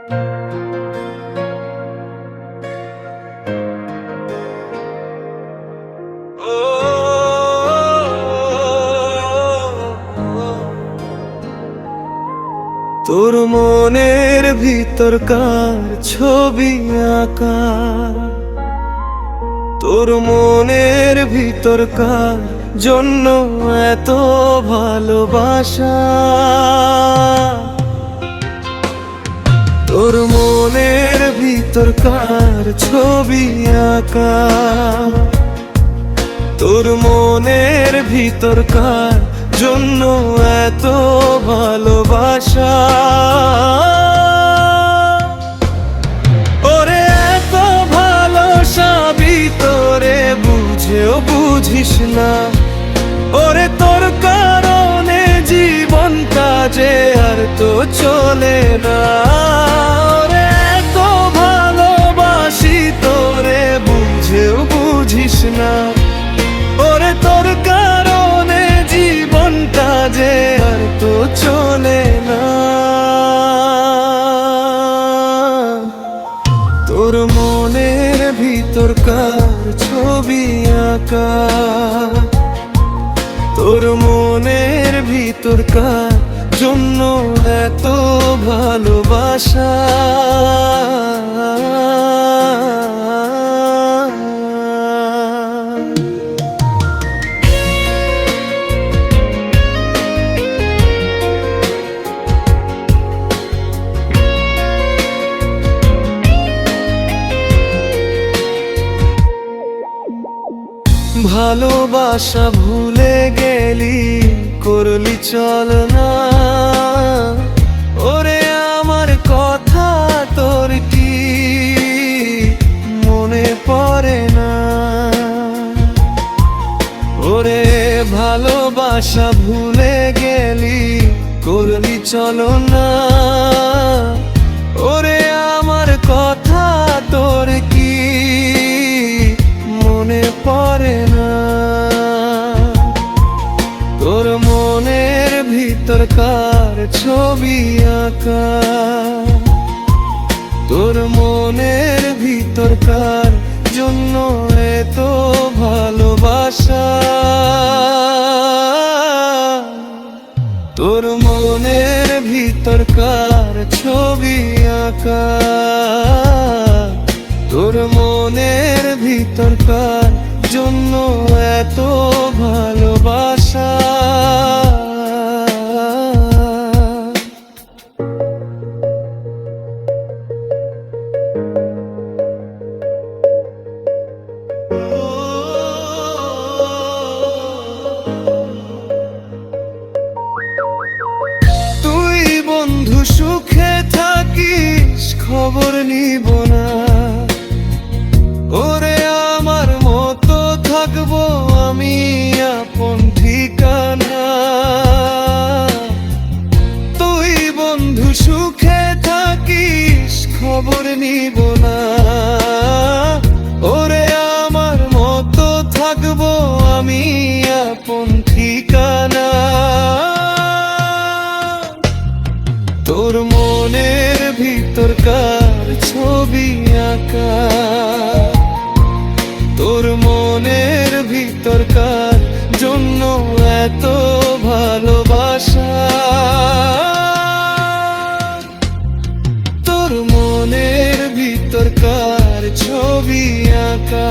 তোর মনের ভিতরকার ছবি আঁকা, তোর মনের ভিতরকার জন্য এত ভালোবাসা। তোর মনের ভিতরকার ছবি আঁকা, তোর মনের ভিতরকার জন্য এত ভালোবাসা। ওরে এত ভালোবাসা ভিতরে বুঝেও বুঝিস না, ওরে তোর কারণে জীবনটা যে আর তো চলে না। ওরে এত ভালোবাসি তোরে বুঝেও বুঝিস না, ওরে তোর কারণে জীবনটা যে আর তো চলে না। তোর মনের ভিতরকার ছবি আঁকা, তোর মনের ভিতরকার জন্য এত ভালোবাসা। ভালোবাসা ভুলে গেলি, করলি চলনা, ওরে আমার কথা তোর কি মনে পড়ে না। ওরে ভালোবাসা ভুলে গেলি, করলি চলনা, ওরে আমার কথা তোর কি মনে পড়ে না। তোর মনের ভিতরকার ছবি আঁকা, তোর মনের ভিতরকার জন্য এত ভালোবাসা। তোর মনের ভিতরকার ছবি আঁকা, তোর মনের ভিতরকার জন্য এত ভালোবাসা। তুই বন্ধু সুখে থাকিস, খবর নিব না, ওরে আমার মতো থাকবো আমি আপন ঠিকানা। তুই বন্ধু সুখে থাকিস, খবর নিব না, ওরে আমার মতো থাকবো আমি আপন ঠিকানা। তোর মনের ভিতরকার ছবি আঁকা, তোর মনের ভিতরকার জন্য এত ভালোবাসা। তোর মনের ভিতরকার ছবি আঁকা,